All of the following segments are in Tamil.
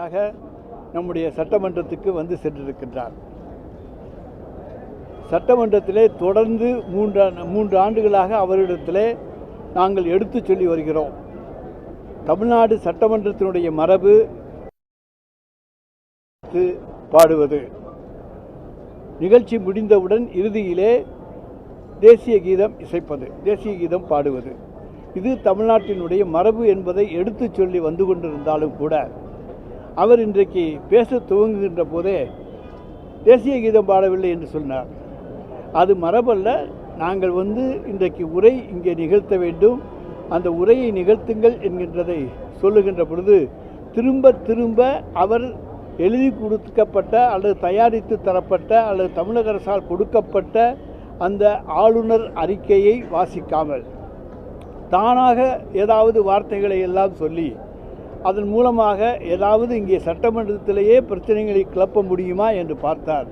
முறையாக நம்முடைய சட்டமன்றத்துக்கு வந்து சென்றிருக்கின்றார். சட்டமன்றத்திலே தொடர்ந்து மூன்று ஆண்டுகளாக அவரிடத்திலே நாங்கள் எடுத்து சொல்லி வருகிறோம். தமிழ்நாடு சட்டமன்றத்தினுடைய மரபு பாடுவது, நிகழ்ச்சி முடிந்தவுடன் இறுதியிலே தேசிய கீதம் இசைப்பது, தேசிய கீதம் பாடுவது, இது தமிழ்நாட்டினுடைய மரபு என்பதை எடுத்து சொல்லி வந்து கொண்டிருந்தாலும் கூட அவர் இன்றைக்கு பேச துவங்குகின்ற போதே தேசிய கீதம் பாடவில்லை என்று சொன்னார். அது மரபல்ல. நாங்கள் இன்றைக்கு உரை இங்கே நிகழ்த்த வேண்டும், அந்த உரையை நிகழ்த்துங்கள் என்கின்றதை சொல்லுகின்ற பொழுது திரும்ப திரும்ப அவர் எழுதி கொடுக்கப்பட்ட அல்லது தயாரித்து தரப்பட்ட அல்லது தமிழக அரசால் கொடுக்கப்பட்ட அந்த ஆளுநர் அறிக்கையை வாசிக்காமல் தானாக ஏதாவது வார்த்தைகளை எல்லாம் சொல்லி அதன் மூலமாக ஏதாவது இங்கே சட்டமன்றத்திலேயே பிரச்சனைகளை கிளப்ப முடியுமா என்று பார்த்தார்.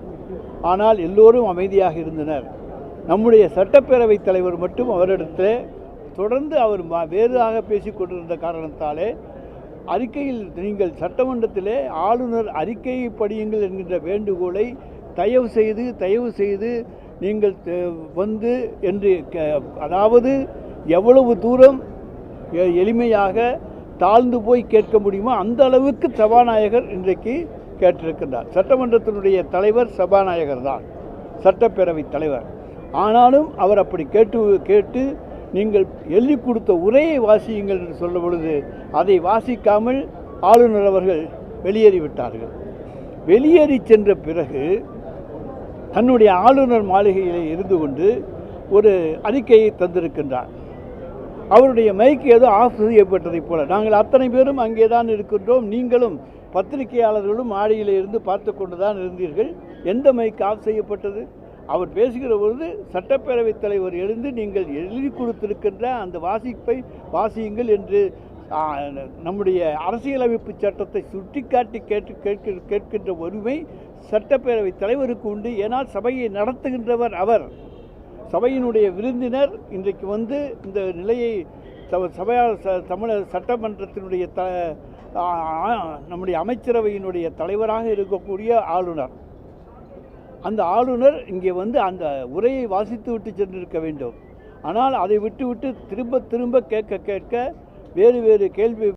ஆனால் எல்லோரும் அமைதியாக இருந்தனர். நம்முடைய சட்டப்பேரவைத் தலைவர் மட்டும் அவரிடத்தில் தொடர்ந்து அவர் வேறாக பேசி கொண்டிருந்த காரணத்தாலே அறிக்கையில் நீங்கள் சட்டமன்றத்திலே ஆளுநர் அறிக்கையை படியுங்கள் என்கின்ற வேண்டுகோளை தயவு செய்து நீங்கள் என்று அதாவது எவ்வளவு தூரம் எளிமையாக தாழ்ந்து போய் கேட்க முடியுமோ அந்த அளவுக்கு சபாநாயகர் இன்றைக்கு கேட்டிருக்கின்றார். சட்டமன்றத்தினுடைய தலைவர் சபாநாயகர் தான், சட்டப்பேரவைத் தலைவர். ஆனாலும் அவர் அப்படி கேட்டு நீங்கள் எழுதி கொடுத்த உரையை வாசியுங்கள் என்று சொல்லும் பொழுது அதை வாசிக்காமல் ஆளுநர் அவர்கள் வெளியேறிவிட்டார்கள். வெளியேறி சென்ற பிறகு தன்னுடைய ஆளுநர் மாளிகையிலே இருந்து கொண்டு ஒரு அறிக்கையை தந்திருக்கின்றார். அவருடைய மைக் ஏதோ ஆஃப் செய்யப்பட்டதைப் போல நாங்கள் அத்தனை பேரும் அங்கே தான் இருக்கின்றோம், நீங்களும் பத்திரிகையாளர்களும் மாடியிலே இருந்து பார்த்து கொண்டு தான் இருந்தீர்கள். எந்த மைக் ஆஃப் செய்யப்பட்டது? அவர் பேசுகிற பொழுது சட்டப்பேரவைத் தலைவர் எழுந்து நீங்கள் எழுதி கொடுத்திருக்கின்ற அந்த வாசிப்பை வாசியுங்கள் என்று நம்முடைய அரசியலமைப்பு சட்டத்தை சுட்டிக்காட்டி கேட்கின்ற உரிமை சட்டப்பேரவைத் தலைவருக்கு உண்டு. ஏனால் சபையை நடத்துகின்றவர் அவர், சபையினுடைய விருந்தினர். இன்றைக்கு இந்த நிலையை தமிழக சட்டமன்றத்தினுடைய நம்முடைய அமைச்சரவையினுடைய தலைவராக இருக்கக்கூடிய ஆளுநர், அந்த ஆளுநர் இங்கே அந்த உரையை வாசித்து விட்டு சென்றிருக்க வேண்டும். ஆனால் அதை விட்டுவிட்டு திரும்ப திரும்ப கேட்க வேறு கேள்வி.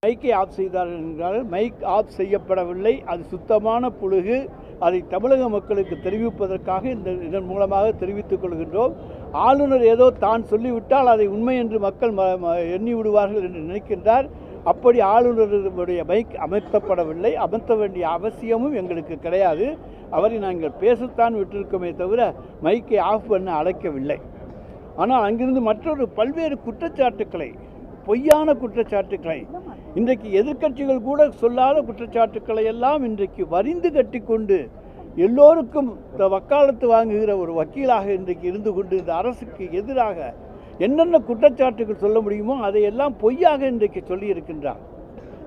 மைக்கை ஆஃப் செய்தார்கள் என்றால் மைக் ஆஃப் செய்யப்படவில்லை, அது சுத்தமான புழுகு. அதை தமிழக மக்களுக்கு தெரிவிப்பதற்காக இதன் மூலமாக தெரிவித்துக் கொள்கின்றோம். ஆளுநர் ஏதோ தான் சொல்லிவிட்டால் அதை உண்மை என்று மக்கள் எண்ணி விடுவார்கள் என்று நினைக்கின்றார். அப்படி ஆளுநருடைய மைக் அமர்த்தப்படவில்லை, அமர்த்த வேண்டிய அவசியமும் எங்களுக்கு கிடையாது. அவரை நாங்கள் பேசத்தான் விட்டிருக்கோமே தவிர மைக்கை ஆஃப் பண்ண அழைக்கவில்லை. ஆனால் அங்கிருந்து மற்றொரு பல்வேறு குற்றச்சாட்டுக்களை, பொய்யான குற்றச்சாட்டுக்களை, இன்றைக்கு எதிர்க்கட்சிகள் கூட சொல்லாத குற்றச்சாட்டுக்களை எல்லாம் இன்றைக்கு வரிந்து கட்டி கொண்டு எல்லோருக்கும் வக்காலத்து வாங்குகிற ஒரு வக்கீலாக இன்றைக்கு இருந்து கொண்டு இந்த அரசுக்கு எதிராக என்னென்ன குற்றச்சாட்டுகள் சொல்ல முடியுமோ அதையெல்லாம் பொய்யாக இன்றைக்கு சொல்லியிருக்கின்றார்.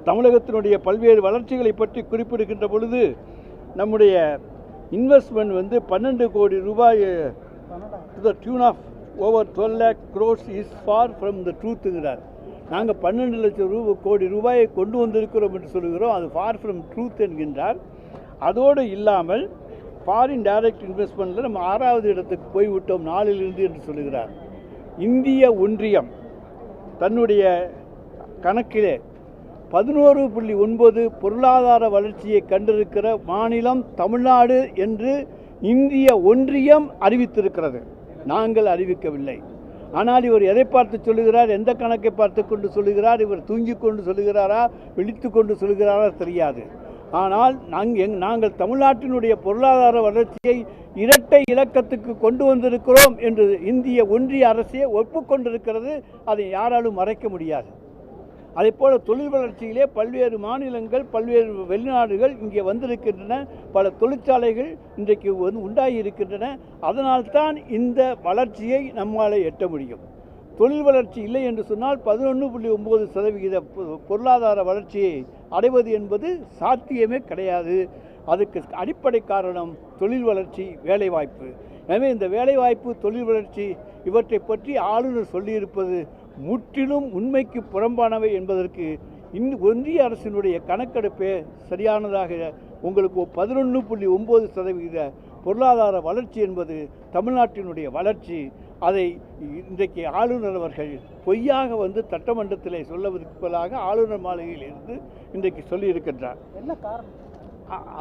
தமிழகத்தினுடைய பல்வேறு வளர்ச்சிகளை பற்றி குறிப்பிடுகின்ற பொழுது நம்முடைய இன்வெஸ்ட்மெண்ட் 12 கோடி ரூபாய் to the tune of over 12 lakh crores is far from the ட்ரூத்துங்கிறார். நாங்கள் 12 லட்சம் கோடி ரூபாயை கொண்டு வந்திருக்கிறோம் என்று சொல்கிறோம், அது ஃபார் ஃப்ரம் ட்ரூத் என்கின்றார். அதோடு இல்லாமல் ஃபாரின் டைரக்ட் இன்வெஸ்ட்மெண்ட்டில் நம்ம 6வது இடத்துக்கு போய்விட்டோம் 4லிருந்து என்று சொல்கிறார். இந்திய ஒன்றியம் தன்னுடைய கணக்கிலே 11.9 பொருளாதார வளர்ச்சியை கண்டிருக்கிற மாநிலம் தமிழ்நாடு என்று இந்திய ஒன்றியம் அறிவித்திருக்கிறது, நாங்கள் அறிவிக்கவில்லை. ஆனால் இவர் எதை பார்த்து சொல்லுகிறார், எந்த கணக்கை பார்த்து கொண்டு சொல்லுகிறார், இவர் தூங்கிக் கொண்டு சொல்லுகிறாரா விழித்து கொண்டு சொல்லுகிறாரா தெரியாது. ஆனால் நாங்கள் தமிழ்நாட்டினுடைய பொருளாதார வளர்ச்சியை இரட்டை இலக்கத்துக்கு கொண்டு வந்திருக்கிறோம் என்று இந்திய ஒன்றிய அரசே ஒப்புக்கொண்டிருக்கிறது. அதை யாராலும் மறைக்க முடியாது. அதேபோல் தொழில் வளர்ச்சியிலே பல்வேறு மாநிலங்கள், பல்வேறு வெளிநாடுகள் இங்கே வந்திருக்கின்றன, பல தொழிற்சாலைகள் இன்றைக்கு உண்டாகி இருக்கின்றன. அதனால்தான் இந்த வளர்ச்சியை நம்மால் எட்ட முடியும். தொழில் வளர்ச்சி இல்லை என்று சொன்னால் 11.9% பொருளாதார வளர்ச்சியை அடைவது என்பது சாத்தியமே கிடையாது. அதுக்கு அடிப்படை காரணம் தொழில் வளர்ச்சி, வேலைவாய்ப்பு. எனவே இந்த வேலைவாய்ப்பு, தொழில் வளர்ச்சி இவற்றை பற்றி ஆளுநர் சொல்லியிருப்பது முற்றிலும் உண்மைக்கு புறம்பானவை என்பதற்கு ஒன்றிய அரசினுடைய கணக்கெடுப்பே சரியானதாக உங்களுக்கு 11.9% பொருளாதார வளர்ச்சி என்பது தமிழ்நாட்டினுடைய வளர்ச்சி. அதை இன்றைக்கு ஆளுநர் அவர்கள் பொய்யாக வந்து சட்டமன்றத்தில் சொல்லுவதற்கு பதிலாக ஆளுநர் மாளிகையில் இருந்து இன்றைக்கு சொல்லியிருக்கின்றார். என்ன காரணம்?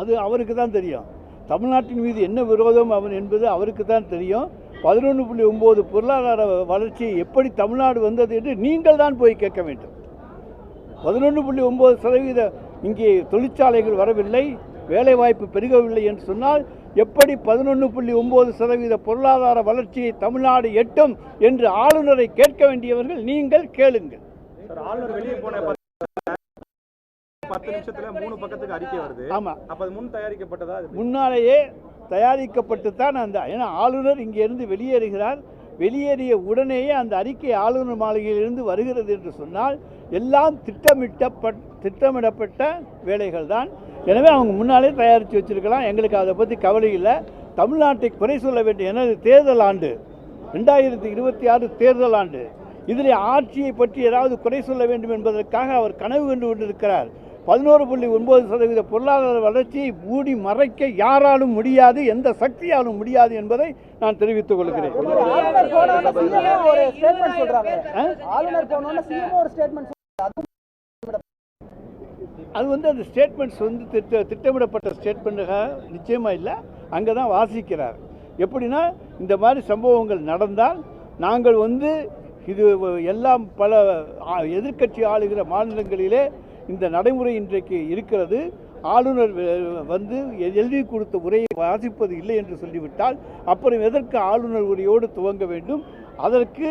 அது அவருக்கு தான் தெரியும். தமிழ்நாட்டின் மீது என்ன விரோதம் என்பது அவருக்கு தான் தெரியும். 11.9 பொருளாதார வளர்ச்சி எப்படி தமிழ்நாடு வந்தது என்று நீங்கள் தான் போய் கேட்க வேண்டும். 11.9% இங்கே தொழிற்சாலைகள் வரவில்லை, வேலைவாய்ப்பு பெருகவில்லை என்று சொன்னால் எப்படி 11.9% பொருளாதார வளர்ச்சியை தமிழ்நாடு எட்டும் என்று ஆளுநரை கேட்க வேண்டியவர்கள் நீங்கள் கேளுங்கள். ஆளுநர் வெளியே போன 10 நிமிஷத்துல 3 பக்கத்துக்கு அறிக்கை வருது. ஆமா, அப்ப அது முன் தயாரிக்கப்பட்டதா? முன்னாலேயே தயாரிக்கப்பட்டு தான் ஏன்னா ஆளுநர் இங்கிருந்து வெளியேறுகிறார். வெளியேறிய உடனேயே அந்த அறிக்கை ஆளுநர் மாளிகையிலிருந்து வருகிறது என்று சொன்னால் எல்லாம் திட்டமிடப்பட்ட வேலைகள் தான். எனவே அவங்க முன்னாலே தயாரித்து வச்சிருக்கலாம். எங்களுக்கு அதை பற்றி கவலை இல்லை. தமிழ்நாட்டை குறை சொல்ல வேண்டிய எனது தேர்தல் ஆண்டு 2026 தேர்தல் ஆண்டு. இதில் ஆட்சியை பற்றி ஏதாவது குறை சொல்ல வேண்டும் என்பதற்காக அவர் கனவு கண்டு கொண்டிருக்கிறார். 11.9% பொருளாதார வளர்ச்சியை மூடி மறைக்க யாராலும் முடியாது, எந்த சக்தியாலும் முடியாது என்பதை நான் தெரிவித்துக் கொள்கிறேன். அது வந்து அந்த ஸ்டேட்மெண்ட்ஸ் வந்து திட்டமிடப்பட்ட ஸ்டேட்மெண்ட்டாக நிச்சயமாக இல்லை. அங்கே தான் வாசிக்கிறார். எப்படின்னா இந்த மாதிரி சம்பவங்கள் நடந்தால் நாங்கள் வந்து இது எல்லாம் பல எதிர்க்கட்சி ஆளுகிற மாநிலங்களிலே இந்த நடைமுறை இன்றைக்கு இருக்கிறது. ஆளுநர் வந்து எழுதி கொடுத்த உரையை வாசிப்பது இல்லை என்று சொல்லிவிட்டால் அப்புறம் எதற்கு ஆளுநர் உரையோடு துவங்க வேண்டும்? அதற்கு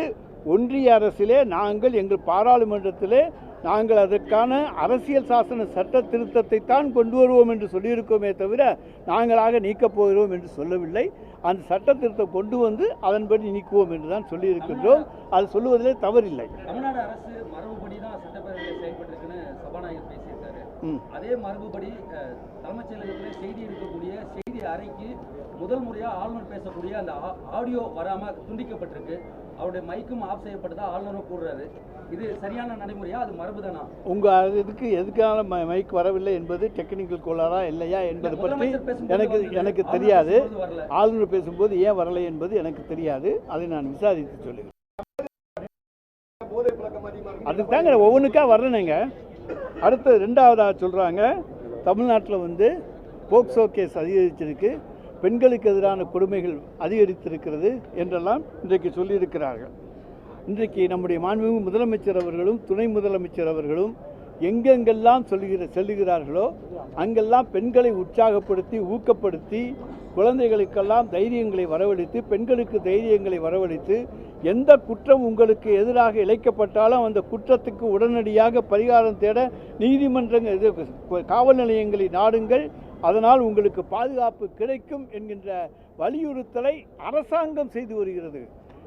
ஒன்றிய அரசிலே நாங்கள் எங்கள் பாராளுமன்றத்திலே நாங்கள் அதற்கான அரசியல் சாசன சட்ட திருத்தத்தை தான் கொண்டு வருவோம் என்று சொல்லியிருக்கோமே தவிர நாங்களாக நீக்கப் போகிறோம் என்று சொல்லவில்லை. அந்த சட்ட திருத்தம் கொண்டு வந்து அதன்படி நீக்குவோம் என்று தான் சொல்லியிருக்கின்றோம். அது சொல்லுவதிலே தவறில்லை. தமிழ்நாடு அரசு மரபுபடி தான் சட்டப்பேரவையில் செயல்பட்டிருக்குன்னு சபாநாயகர் பேசியிருக்காரு. அதே மரபுபடி தலைமைச் செயலகத்தில் செய்தி இருக்கக்கூடிய செய்தி அறைக்கு முதல் முறையாக ஆளுநர் பேசக்கூடிய அந்த ஆடியோ வராமல் துண்டிக்கப்பட்டிருக்கு. அவருடைய மைக்கும் ஆஃப் செய்யப்பட்டதா ஆளுநரும் கூறுறாரு. இது சரியான நடைமுறையா, அது மரபுதானா? உங்கள் இதுக்கு எதுக்கான மைக் வரவில்லை என்பது டெக்னிக்கல் கோளாறா இல்லையா என்பது பற்றி எனக்கு தெரியாது. ஆளுநர் பேசும்போது ஏன் வரலை என்பது எனக்கு தெரியாது. அதை நான் விசாரித்து சொல்லுகிறேன். அதுக்கு தாங்க ஒவ்வொன்றுக்கா வரணுங்க. அடுத்து 2வதாக சொல்கிறாங்க தமிழ்நாட்டில் வந்து போக்சோ கேஸ் அதிகரிச்சிருக்கு, பெண்களுக்கு எதிரான கொடுமைகள் அதிகரித்திருக்கிறது என்றெல்லாம் இன்றைக்கு சொல்லியிருக்கிறார்கள். இன்றைக்கு நம்முடைய மாண்புமிகு முதலமைச்சர் அவர்களும் துணை முதலமைச்சர் அவர்களும் எங்கெங்கெல்லாம் செல்லுகிறார்களோ அங்கெல்லாம் பெண்களை உற்சாகப்படுத்தி ஊக்கப்படுத்தி குழந்தைகளுக்கெல்லாம் தைரியங்களை வரவழைத்து பெண்களுக்கு தைரியங்களை வரவழைத்து எந்த குற்றம் உங்களுக்கு எதிராக இழைக்கப்பட்டாலும் அந்த குற்றத்துக்கு உடனடியாக பரிகாரம் தேட நீதிமன்றங்கள் காவல் நிலையங்களை நாடுங்கள், அதனால் உங்களுக்கு பாதுகாப்பு கிடைக்கும் என்கின்ற வலியுறுத்தலை அரசாங்கம் செய்து வருகிறது.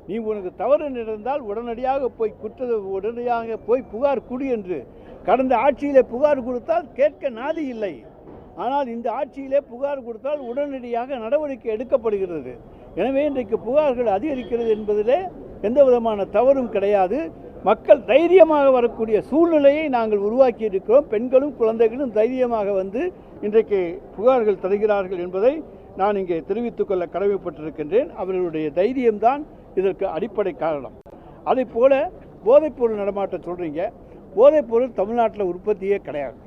நீ உனக்கு தவறு நடந்தால் உடனடியாக போய் புகார் கொடு என்று கடந்த ஆட்சியிலே புகார் கொடுத்தால் கேட்க நாதி இல்லை. ஆனால் இந்த ஆட்சியிலே புகார் கொடுத்தால் உடனடியாக நடவடிக்கை எடுக்கப்படுகிறது. எனவே இன்றைக்கு புகார்கள் அதிகரிக்கிறது என்பதிலே எந்த விதமான தவறும் கிடையாது. மக்கள் தைரியமாக வரக்கூடிய சூழ்நிலையை நாங்கள் உருவாக்கி இருக்கிறோம். பெண்களும் குழந்தைகளும் தைரியமாக வந்து இன்றைக்கு புகார்கள் தருகிறார்கள் என்பதை நான் இங்கே தெரிவித்துக் கொள்ள கடமைப்பட்டிருக்கின்றேன். அவர்களுடைய தைரியம்தான் இதற்கு அடிப்படை காரணம். அதே போல போதைப்பொருள் நடமாட்டம் சொல்கிறீங்க. போதைப்பொருள் தமிழ்நாட்டில் உற்பத்தியே கிடையாது.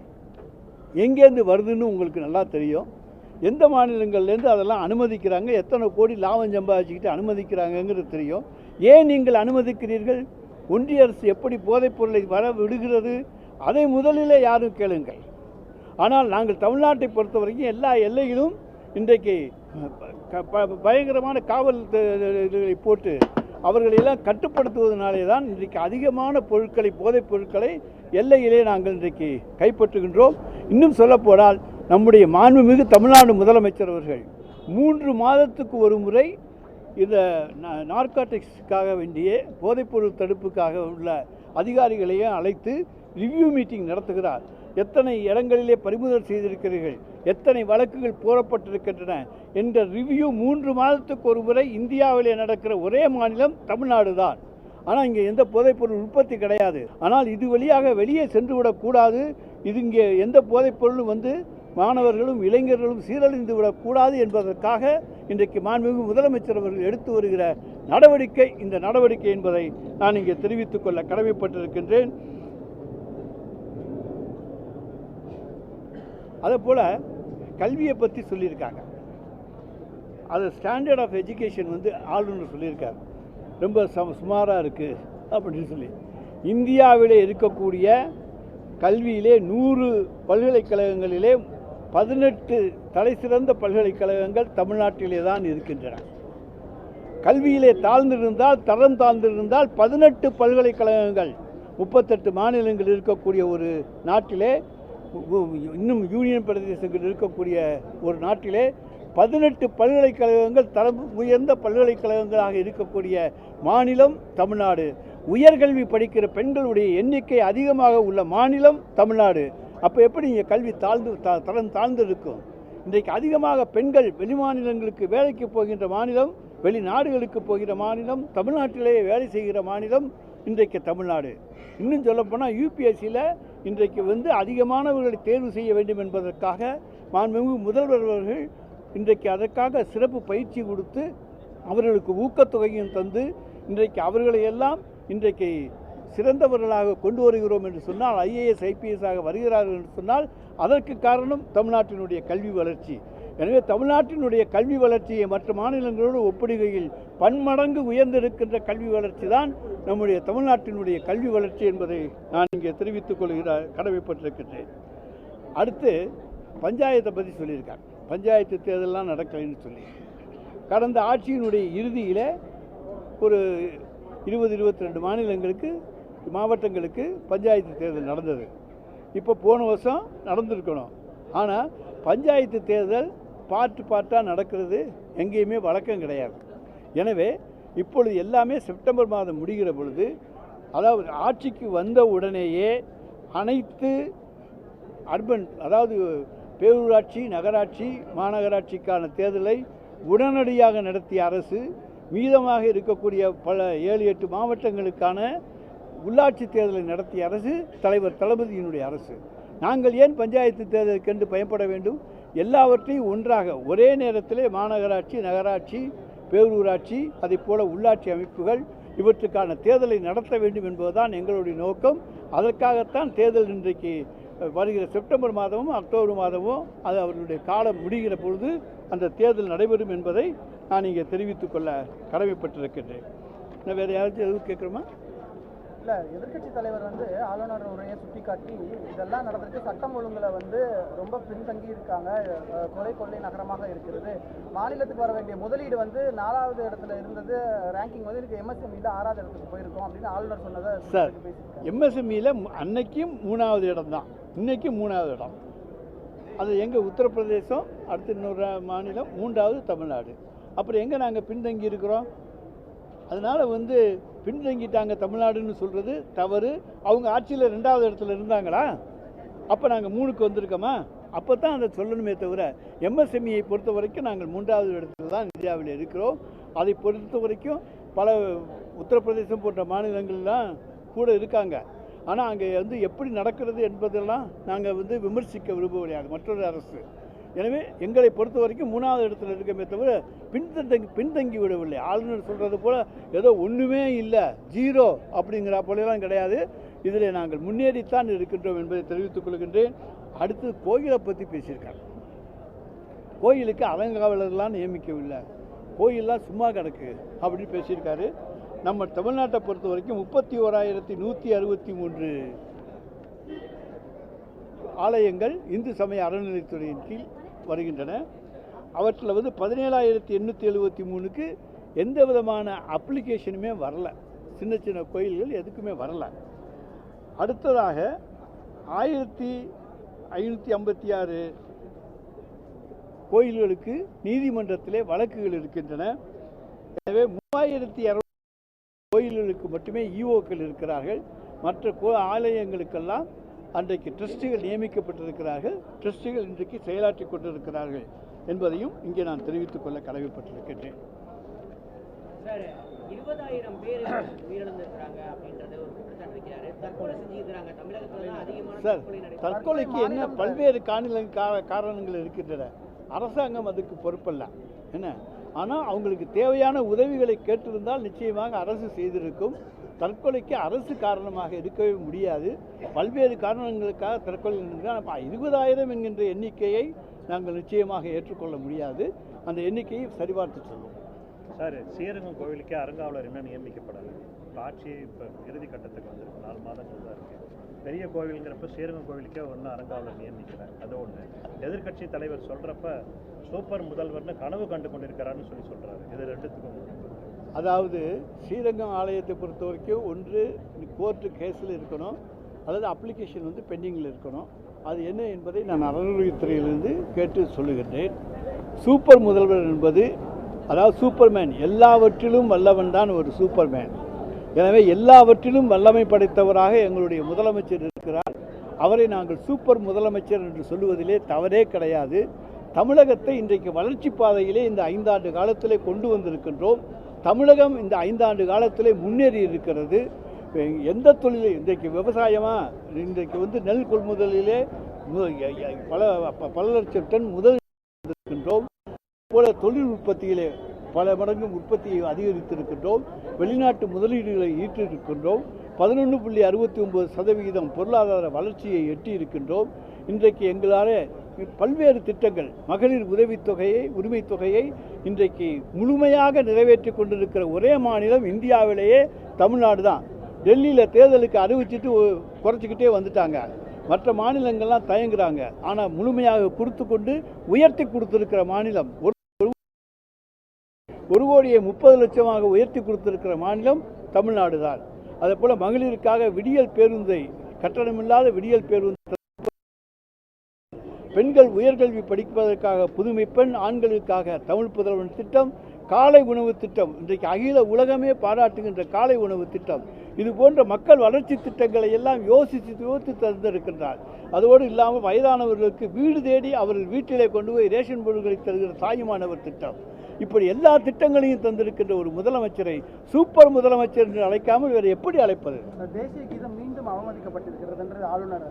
எங்கேருந்து வருதுன்னு உங்களுக்கு நல்லா தெரியும். எந்த மாநிலங்கள்லேருந்து அதெல்லாம் அனுமதிக்கிறாங்க, எத்தனை கோடி லாபம் சம்பாதிச்சுக்கிட்டு அனுமதிக்கிறாங்கங்கிறது தெரியும். ஏன் நீங்கள் அனுமதிக்கிறீர்கள்? ஒன்றிய அரசு எப்படி போதைப்பொருளை வர விடுகிறது அதை முதலிலே யாரும் கேளுங்கள். ஆனால் நாங்கள் தமிழ்நாட்டை பொறுத்த வரைக்கும் எல்லா எல்லையிலும் இன்றைக்கு பயங்கரமான காவல் போட்டு அவர்களெல்லாம் கட்டுப்படுத்துவதனாலே தான் இன்றைக்கு அதிகமான பொருட்களை போதைப் பொருட்களை எல்லையிலே நாங்கள் இன்றைக்கு கைப்பற்றுகின்றோம். இன்னும் சொல்லப்போனால் நம்முடைய மாண்புமிகு தமிழ்நாடு முதலமைச்சர் அவர்கள் 3 மாதத்துக்கு ஒரு முறை இந்த நார்காட்டிக்ஸுக்காக வேண்டிய போதைப்பொருள் தடுப்புக்காக உள்ள அதிகாரிகளையும் அழைத்து ரிவ்யூ மீட்டிங் நடத்துகிறார். எத்தனை இடங்களிலே பறிமுதல் செய்திருக்கிறீர்கள், எத்தனை வழக்குகள் போடப்பட்டிருக்கின்றன என்ற ரிவ்யூ 3 மாதத்துக்கு ஒரு முறை இந்தியாவிலே நடக்கிற ஒரே மாநிலம் தமிழ்நாடு தான். ஆனால் இங்கே எந்த போதைப்பொருள் உற்பத்தி கிடையாது. ஆனால் இது வழியாக வெளியே சென்று விடக்கூடாது. இது இங்கே எந்த போதைப்பொருளும் வந்து மாணவர்களும் இளைஞர்களும் சீரழிந்து விடக்கூடாது என்பதற்காக இன்றைக்கு மாண்புமிகு முதலமைச்சர் அவர்கள் எடுத்து வருகிற நடவடிக்கை இந்த நடவடிக்கை என்பதை நான் இங்கே தெரிவித்துக் கொள்ள கடமைப்பட்டிருக்கின்றேன். அதே போல் கல்வியை பற்றி சொல்லியிருக்காங்க. அது ஸ்டாண்டர்ட் ஆஃப் எஜுகேஷன் வந்து ஆளுநர் சொல்லியிருக்காரு, ரொம்ப சுமாராக இருக்குது அப்படின்னு சொல்லி. இந்தியாவிலே இருக்கக்கூடிய கல்வியிலே 100 பல்கலைக்கழகங்களிலே 18 தலைசிறந்த பல்கலைக்கழகங்கள் தமிழ்நாட்டிலே தான் இருக்கின்றன. கல்வியிலே தாழ்ந்திருந்தால், தரம் தாழ்ந்திருந்தால் 18 பல்கலைக்கழகங்கள் 38 மாநிலங்கள் இருக்கக்கூடிய ஒரு நாட்டிலே, இன்னும் யூனியன் பிரதேசங்கள் இருக்கக்கூடிய ஒரு நாட்டிலே 18 பல்கலைக்கழகங்கள் தரம் உயர்ந்த பல்கலைக்கழகங்களாக இருக்கக்கூடிய மாநிலம் தமிழ்நாடு. உயர்கல்வி படிக்கிற பெண்களுடைய எண்ணிக்கை அதிகமாக உள்ள மாநிலம் தமிழ்நாடு. அப்போ எப்படி இங்கே கல்வி தரம் தாழ்ந்து இருக்கும்? இன்றைக்கு அதிகமாக பெண்கள் வெளிமாநிலங்களுக்கு வேலைக்கு போகின்ற மாநிலம், வெளிநாடுகளுக்கு போகிற மாநிலம், தமிழ்நாட்டிலேயே வேலை செய்கிற மாநிலம் இன்றைக்கு தமிழ்நாடு. இன்னும் சொல்லப்போனால் யூபிஎஸ்சியில் இன்றைக்கு வந்து அதிகமானவர்களை தேர்வு செய்ய வேண்டும் என்பதற்காக மாண்புமிகு முதல்வர் அவர்கள் இன்றைக்கு அதற்காக சிறப்பு பயிற்சி கொடுத்து அவர்களுக்கு ஊக்கத்தொகையும் தந்து இன்றைக்கு அவர்களை எல்லாம் இன்றைக்கு சிறந்தவர்களாக கொண்டு வருகிறோம் என்று சொன்னால், ஐஏஎஸ் ஐபிஎஸ் ஆக வருகிறார்கள் என்று சொன்னால் அதற்கு காரணம் தமிழ்நாட்டினுடைய கல்வி வளர்ச்சி. எனவே தமிழ்நாட்டினுடைய கல்வி வளர்ச்சியை மற்ற மாநிலங்களோடு ஒப்பிடுகையில் பன்மடங்கு உயர்ந்திருக்கின்ற கல்வி வளர்ச்சி தான் நம்முடைய தமிழ்நாட்டினுடைய கல்வி வளர்ச்சி என்பதை நான் இங்கே தெரிவித்துக் கொள்கிற கடமைப்பட்டிருக்கின்றேன். அடுத்து பஞ்சாயத்தை பற்றி சொல்லியிருக்காங்க. பஞ்சாயத்து தேர்தலெலாம் நடக்கலைன்னு சொல்லி கடந்த ஆட்சியினுடைய இறுதியில் ஒரு 20-22 மாநிலங்களுக்கு மாவட்டங்களுக்கு பஞ்சாயத்து தேர்தல் நடந்தது. இப்போ போன வருஷம் நடந்திருக்கணும். ஆனால் பஞ்சாயத்து தேர்தல் பார்ட்டாக நடக்கிறது எங்கேயுமே வழக்கம் கிடையாது. எனவே இப்பொழுது எல்லாமே செப்டம்பர் மாதம் முடிகிற பொழுது, அதாவது ஆட்சிக்கு வந்த உடனேயே அனைத்து அர்பன், அதாவது பேரூராட்சி, நகராட்சி, மாநகராட்சிக்கான தேர்தலை உடனடியாக நடத்திய அரசு, மீதமாக இருக்கக்கூடிய பல 7-8 மாவட்டங்களுக்கான உள்ளாட்சி தேர்தலை நடத்திய அரசு தலைவர் தளபதியினுடைய அரசு. நாங்கள் ஏன் பஞ்சாயத்து தேர்தலுக்கென்று பயப்பட வேண்டும்? எல்லாவற்றையும் ஒன்றாக ஒரே நேரத்திலே மாநகராட்சி, நகராட்சி, பேரூராட்சி, அதே போல உள்ளாட்சி அமைப்புகள் இவற்றுக்கான தேர்தலை நடத்த வேண்டும் என்பதுதான் எங்களுடைய நோக்கம். அதற்காகத்தான் தேர்தல் இன்றைக்கு வருகிற செப்டம்பர் மாதமும் அக்டோபர் மாதமும் அது அவர்களுடைய காலம் முடிகிற பொழுது அந்த தேர்தல் நடைபெறும் என்பதை நான் இங்கே தெரிவித்துக் கொள்ள கடமைப்பட்டிருக்கின்றேன். நான் வேறு யாராச்சும் எதுவும் கேட்குறோமா? இல்லை, எதிர்க்கட்சி தலைவர் வந்து ஆளுநர் உரையை சுட்டிக்காட்டி இதெல்லாம் நடந்திருக்கு, சட்டம் ஒழுங்குல வந்து ரொம்ப பின்தங்கி இருக்காங்க, கொலை கொள்ளை நகரமாக இருக்கிறது, மாநிலத்துக்கு வர வேண்டிய முதலீடு வந்து 4வது இடத்துல இருந்தது, ரேங்கிங் வந்து எனக்கு எம்எஸ்எம்இல 6வது இடத்துக்கு போயிருக்கோம் அப்படின்னு ஆளுநர் சொன்னதை சார், எம்எஸ்எம்இல அன்னைக்கும் 3வது இடம் தான், இன்னைக்கும் 3வது இடம். அது எங்கள் உத்தரப்பிரதேசம், அடுத்து இன்னொரு மாநிலம், 3வது தமிழ்நாடு. அப்புறம் எங்கே நாங்கள் பின்தங்கி இருக்கிறோம்? அதனால் வந்து பின்தங்கிட்டாங்க தமிழ்நாடுன்னு சொல்கிறது தவறு. அவங்க ஆட்சியில் 2வது இடத்துல இருந்தாங்களா? அப்போ நாங்கள் 3க்கு வந்திருக்கோமா? அப்போ தான் அதை சொல்லணுமே தவிர, எம்எஸ்எம்இயை பொறுத்த வரைக்கும் நாங்கள் 3வது இடத்துல தான் இந்தியாவில் இருக்கிறோம். அதை பொறுத்த வரைக்கும் பல உத்தரப்பிரதேசம் போன்ற மாநிலங்கள்லாம் கூட இருக்காங்க. ஆனால் அங்கே வந்து எப்படி நடக்கிறது என்பதெல்லாம் நாங்கள் வந்து விமர்சிக்க விரும்பவில்லை மற்றொரு அரசு. எனவே எங்களை பொறுத்த வரைக்கும் 3வது இடத்துல இருக்கமே தவிர பின்தங்கி விடவில்லை. ஆளுநர் சொல்கிறது போல் ஏதோ ஒன்றுமே இல்லை, 0 அப்படிங்கிற போலெல்லாம் கிடையாது. இதில் நாங்கள் முன்னேறித்தான் இருக்கின்றோம் என்பதை தெரிவித்துக் கொள்கின்றேன். அடுத்து கோயிலை பற்றி பேசியிருக்காங்க. கோயிலுக்கு அலங்காவலர்லாம் நியமிக்கவில்லை, கோயிலெலாம் சும்மா கிடக்கு அப்படின்னு பேசியிருக்காரு. நம்ம தமிழ்நாட்டை பொறுத்த வரைக்கும் 31,163 ஆலயங்கள் இந்து சமய அறநிலைத்துறையின் கீழ் வருகின்றன. அவற்றில் வந்து 17,873க்கு எந்த விதமான அப்ளிகேஷனுமே வரல. சின்ன சின்ன கோயில்கள் எதுக்குமே வரல. அடுத்ததாக 1,556 கோயில்களுக்கு நீதிமன்றத்திலே வழக்குகள் இருக்கின்றன. எனவே 3,200 கோயில்களுக்கு மட்டுமே ஈஓக்கள் இருக்கிறார்கள். மற்ற ஆலயங்களுக்கெல்லாம் அன்றைக்கு ட்ரஸ்டிகள் நியமிக்கப்பட்டிருக்கிறார்கள். ட்ரஸ்டிகள் இன்றைக்கு செயலாற்றி கொண்டிருக்கிறார்கள் என்பதையும் இங்கே நான் தெரிவித்துக் கொள்ள கடமைப்பட்டிருக்கின்றேன். 20,000 பேர் உயிரிழந்திருக்கிறாங்க அப்படின்றது ஒரு குற்றச்சாட்டு வைக்கிறாரு. தற்கொலை செஞ்சுக்கிறாங்க. தமிழகத்துல தான் அதிகமான சார், தற்கொலை நடைபெறுது. தற்கொலைக்கு என்ன பல்வேறு காரணங்கள் இருக்கின்றன. அரசாங்கம் அதுக்கு பொறுப்பல்ல என்ன. ஆனால் அவங்களுக்கு தேவையான உதவிகளை கேட்டிருந்தால் நிச்சயமாக அரசு செய்திருக்கும். தற்கொலைக்கு அரசு காரணமாக இருக்கவே முடியாது. பல்வேறு காரணங்களுக்காக தற்கொலை நடந்தால் 20,000 என்கின்ற எண்ணிக்கையை நாங்கள் நிச்சயமாக ஏற்றுக்கொள்ள முடியாது. அந்த எண்ணிக்கையை சரிபார்த்து சொல்லுவோம். சார், ஸ்ரீரங்கம் கோவிலுக்கே அறங்காவலர் இன்னும் நியமிக்கப்படலை. ஆட்சி இப்போ இறுதி கட்டத்துக்கு வந்துருக்கு. 4 மாதங்கள் தான் இருக்குது. பெரிய கோவிலுங்கிறப்ப ஸ்ரீரங்கம் கோவிலுக்கே ஒன்றும் அறங்காவலர் நியமிக்கிறார். அது ஒன்று. எதிர்க்கட்சி தலைவர் சொல்கிறப்ப சூப்பர் முதல்வர்னு கனவு கண்டு கொண்டிருக்கிறாருன்னு சொல்கிறாரு. இது ரெண்டுத்துக்கும் அதாவது ஸ்ரீரங்கம் ஆலயத்தை பொறுத்த வரைக்கும் ஒன்று கோர்ட்டு கேஸில் இருக்கணும், அதாவது அப்ளிகேஷன் வந்து பெண்டிங்கில் இருக்கணும். அது என்ன என்பதை நான் அறநிலையத்துறையிலிருந்து கேட்டு சொல்லுகின்றேன். சூப்பர் முதல்வர் என்பது அதாவது சூப்பர்மேன், எல்லாவற்றிலும் வல்லவன் தான் ஒரு சூப்பர்மேன். எனவே எல்லாவற்றிலும் வல்லமை படைத்தவராக எங்களுடைய முதலமைச்சர் இருக்கிறார். அவரை நாங்கள் சூப்பர் முதலமைச்சர் என்று சொல்லுவதிலே தவறே கிடையாது. தமிழகத்தை இன்றைக்கு வளர்ச்சி பாதையிலே இந்த 5 ஆண்டு காலத்திலே கொண்டு வந்திருக்கின்றோம். தமிழகம் இந்த 5 ஆண்டு காலத்திலே முன்னேறி இருக்கிறது. எந்த தொழில் இன்றைக்கு விவசாயமாக இன்றைக்கு வந்து நெல் கொள்முதலிலே பல லட்சம் டன் முதல் இருக்கின்றோம். போல தொழில் உற்பத்தியிலே பல மடங்கு உற்பத்தியை அதிகரித்திருக்கின்றோம். வெளிநாட்டு முதலீடுகளை ஈட்டிருக்கின்றோம். 11.69% பொருளாதார வளர்ச்சியை எட்டியிருக்கின்றோம். இன்றைக்கு எங்களால் பல்வேறு திட்டங்கள், மகளிர் உரிமைத் தொகையை இன்றைக்கு முழுமையாக நிறைவேற்றி கொண்டிருக்கிற ஒரே மாநிலம் இந்தியாவிலேயே தமிழ்நாடு தான். டெல்லியில் தேர்தலுக்கு அறிவிச்சிட்டு குறைச்சிக்கிட்டே வந்துட்டாங்க. மற்ற மாநிலங்கள்லாம் தயங்குறாங்க. ஆனால் முழுமையாக கொடுத்து கொண்டு உயர்த்தி கொடுத்திருக்கிற மாநிலம் 1,30,00,000 உயர்த்தி கொடுத்திருக்கிற மாநிலம் தமிழ்நாடு தான். அதே போல் மகளிருக்காக விடியல் பேருந்தை, கட்டணமில்லாத விடியல் பேருந்து, பெண்கள் உயர்கல்வி படிப்பதற்காக புதுமை பெண், ஆண்களுக்காக தமிழ் புதல்வன் திட்டம், காலை உணவு திட்டம், இன்றைக்கு அகில உலகமே பாராட்டுகின்ற காலை உணவு திட்டம், இது போன்ற மக்கள் வளர்ச்சி திட்டங்களை எல்லாம் யோசித்து தந்திருக்கின்றார். அதோடு இல்லாமல் வயதானவர்களுக்கு வீடு தேடி அவர்கள் வீட்டிலே கொண்டு போய் ரேஷன் பொருட்களை தருகிற தாயுமானவர் திட்டம், இப்படி எல்லா திட்டங்களையும் தந்திருக்கின்ற ஒரு முதலமைச்சரை சூப்பர் முதலமைச்சர் என்று அழைக்காமல் வேறு எப்படி அழைப்பது? தேசிய கீதம் மீண்டும் அவமதிக்கப்பட்டிருக்கிறது ஆளுநர்.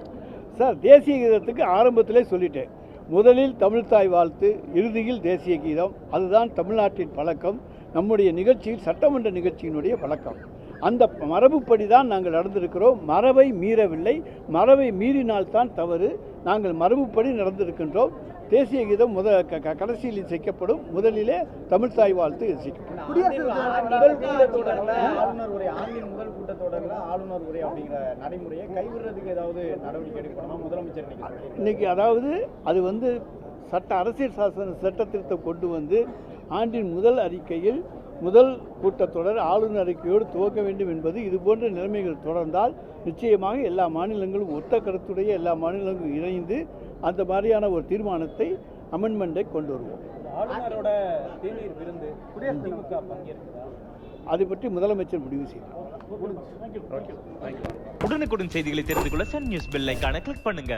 சார், தேசிய கீதத்துக்கு ஆரம்பத்திலே சொல்லிட்டேன். முதலில் தமிழ்தாய் வாழ்த்து, இறுதியில் தேசிய கீதம். அதுதான் தமிழ்நாட்டின் பழக்கம். நம்முடைய நிகழ்ச்சியில் சட்டமன்ற நிகழ்ச்சியினுடைய பழக்கம். அந்த மரபுப்படி தான் நாங்கள் நடந்திருக்கிறோம். மரபை மீறவில்லை. மரபை மீறினால்தான் தவறு. நாங்கள் மரபுப்படி நடந்திருக்கின்றோம். தேசிய கீதம் கடைசியில் இசைக்கப்படும். முதலிலே தமிழ்தாய் வாழ்த்து இசைக்கப்படும். முதல் கூட்டத்தொடரில் ஆளுநர் உரை, ஆண்டின் முதல் கூட்டத்தொடரில் ஆளுநர் உரை அப்படிங்கிற நடைமுறையை கைவிடுறதுக்கு ஏதாவது நடவடிக்கை எடுக்கணுமா முதலமைச்சர்? இன்னைக்கு அதாவது அது வந்து அரசியல் சாசன சட்ட திருத்தம் கொண்டு வந்து ஆண்டின் முதல் அறிக்கையில் முதல் கூட்டத்தொடர் ஆளுநர் அறிக்கையோடு துவக்க வேண்டும் என்பது, இது போன்ற நிலைமைகள் தொடர்ந்தால் நிச்சயமாக எல்லா மாநிலங்களும் ஒத்த கருத்துடைய எல்லா மாநிலங்களும் இணைந்து அந்த மாதிரியான ஒரு தீர்மானத்தை, அமெண்ட்மெண்ட்டை கொண்டு வருவோம். ஆளுநரோட தேநீர் விருந்து திமுக பங்கேற்கிறதா? அதை பற்றி முதலமைச்சர் முடிவு செய்வார். உடனுக்குடன் செய்திகளை தெரிந்து கொள்ள சன் நியூஸ் பெல் ஐகானை கிளிக் பண்ணுங்க.